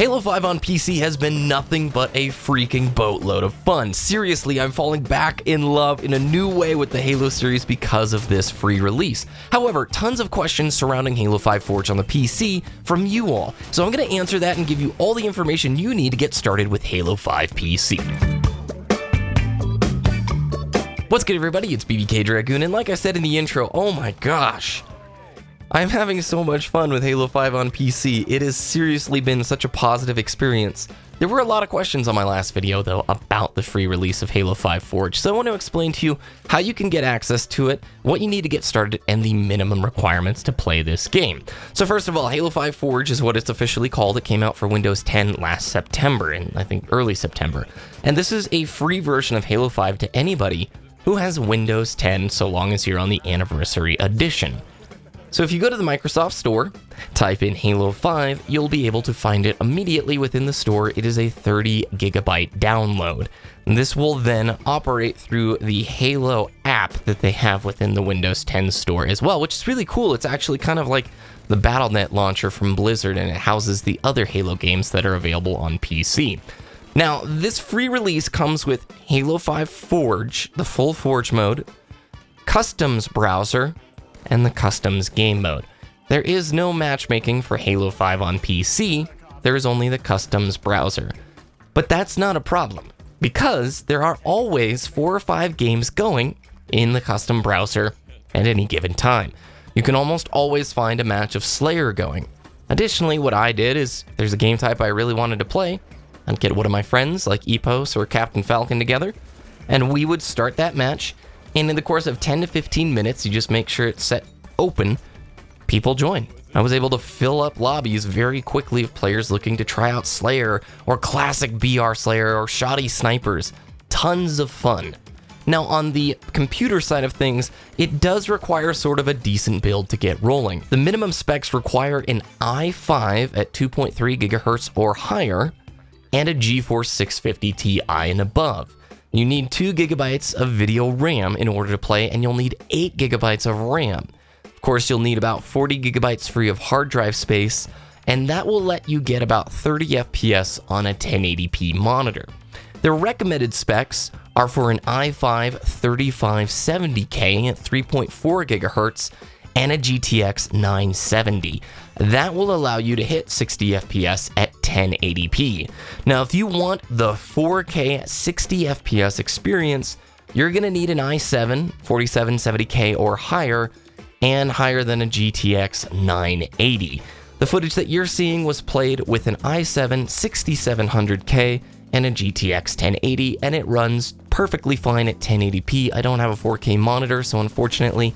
Halo 5 on PC has been nothing but a freaking boatload of fun. Seriously, I'm falling back in love in a new way with the Halo series because of this free release. However, tons of questions surrounding Halo 5 Forge on the PC from you all, so I'm going to answer that and give you all the information you need to get started with Halo 5 PC. What's good, everybody? It's BBKDRAGOON, and like I said in the intro, oh my gosh, I'm having so much fun with Halo 5 on PC. It has seriously been such a positive experience. There were a lot of questions on my last video, though, about the free release of Halo 5 Forge, so I want to explain to you how you can get access to it, what you need to get started, and the minimum requirements to play this game. So first of all, Halo 5 Forge is what it's officially called. It came out for Windows 10 last September, in I think early September. And this is a free version of Halo 5 to anybody who has Windows 10, so long as you're on the Anniversary Edition. So if you go to the Microsoft Store, type in Halo 5, you'll be able to find it immediately within the store. It is a 30 gigabyte download. And this will then operate through the Halo app that they have within the Windows 10 store as well, which is really cool. It's actually kind of like the Battle.net launcher from Blizzard, and it houses the other Halo games that are available on PC. Now, this free release comes with Halo 5 Forge, the full Forge mode, Customs browser, and the Customs game mode. There is no matchmaking for Halo 5 on PC, there is only the Customs browser. But that's not a problem, because there are always 4 or 5 games going in the custom browser at any given time. You can almost always find a match of Slayer going. Additionally, what I did is, there's a game type I really wanted to play, I'd get one of my friends like Epos or Captain Falcon together, and we would start that match. And in the course of 10 to 15 minutes, you just make sure it's set open, people join. I was able to fill up lobbies very quickly of players looking to try out Slayer, or classic BR Slayer, or shoddy snipers. Tons of fun. Now, on the computer side of things, it does require sort of a decent build to get rolling. The minimum specs require an i5 at 2.3 gigahertz or higher, and a GeForce 650 Ti and above. You need 2 gigabytes of video RAM in order to play, and you'll need 8 gigabytes of RAM. Of course, you'll need about 40 gigabytes free of hard drive space, and that will let you get about 30 FPS on a 1080p monitor. The recommended specs are for an i5 3570K at 3.4 gigahertz and a GTX 970. That will allow you to hit 60 FPS at 1080p. Now, if you want the 4K 60 FPS experience, you're going to need an i7 4770K or higher, and higher than a GTX 980. The footage that you're seeing was played with an i7 6700K and a GTX 1080, and it runs perfectly fine at 1080p. I don't have a 4K monitor, so unfortunately,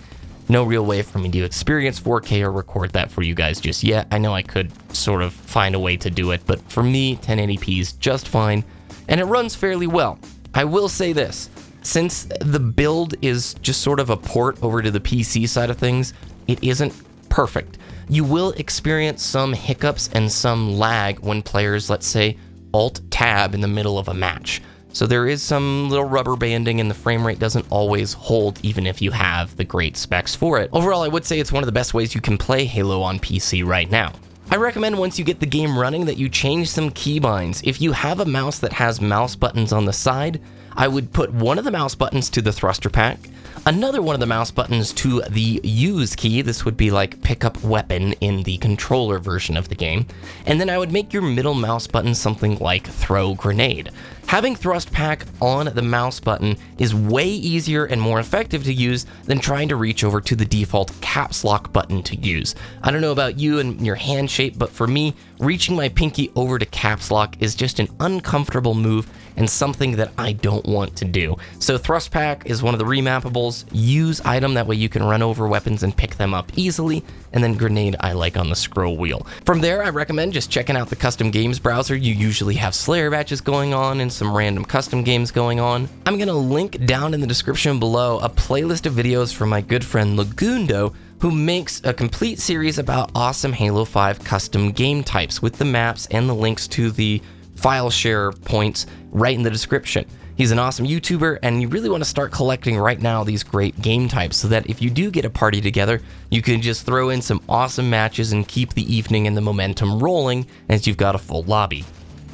no real way for me to experience 4K or record that for you guys just yet. I know I could sort of find a way to do it, but for me, 1080p is just fine, and it runs fairly well. I will say this, since the build is just sort of a port over to the PC side of things, it isn't perfect. You will experience some hiccups and some lag when players, let's say, Alt-Tab in the middle of a match. So there is some little rubber banding, and the frame rate doesn't always hold even if you have the great specs for it. Overall, I would say it's one of the best ways you can play Halo on PC right now. I recommend once you get the game running that you change some keybinds. If you have a mouse that has mouse buttons on the side, I would put one of the mouse buttons to the thruster pack, another one of the mouse buttons to the use key. This would be like pick up weapon in the controller version of the game. And then I would make your middle mouse button something like throw grenade. Having thrust pack on the mouse button is way easier and more effective to use than trying to reach over to the default caps lock button to use. I don't know about you and your hand shape, but for me, reaching my pinky over to caps lock is just an uncomfortable move and something that I don't want to do. So thrust pack is one of the remappables. Use item, that way you can run over weapons and pick them up easily, and then grenade I like on the scroll wheel. From there, I recommend just checking out the custom games browser. You usually have Slayer matches going on and some random custom games going on. I'm gonna link down in the description below a playlist of videos from my good friend Lagundo, who makes a complete series about awesome Halo 5 custom game types with the maps and the links to the file share points right in the description. He's an awesome YouTuber, and you really want to start collecting right now these great game types so that if you do get a party together, you can just throw in some awesome matches and keep the evening and the momentum rolling as you've got a full lobby.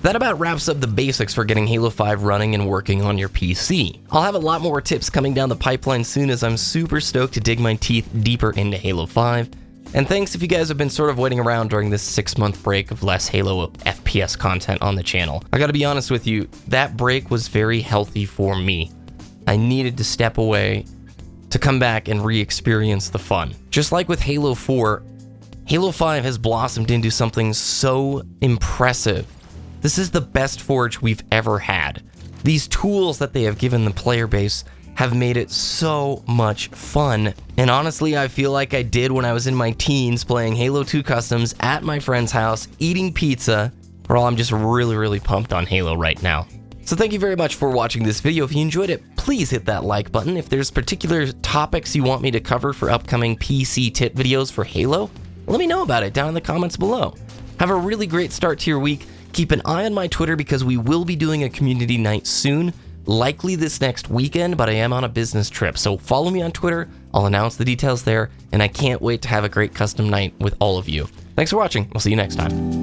That about wraps up the basics for getting Halo 5 running and working on your PC. I'll have a lot more tips coming down the pipeline soon, as I'm super stoked to dig my teeth deeper into Halo 5. And thanks if you guys have been sort of waiting around during this 6-month break of less Halo FPS content on the channel. I gotta be honest with you, that break was very healthy for me. I needed to step away to come back and re-experience the fun. Just like with Halo 4, Halo 5 has blossomed into something so impressive. This is the best Forge we've ever had. These tools that they have given the player base have made it so much fun, and honestly I feel like I did when I was in my teens playing Halo 2 Customs at my friend's house, eating pizza, while I'm just really pumped on Halo right now. So thank you very much for watching this video. If you enjoyed it, please hit that like button. If there's particular topics you want me to cover for upcoming PC tip videos for Halo, let me know about it down in the comments below. Have a really great start to your week. Keep an eye on my Twitter because we will be doing a community night soon. Likely this next weekend, but I am on a business trip, so follow me on Twitter. I'll announce the details there, and I can't wait to have a great custom night with all of you. Thanks for watching. We'll see you next time.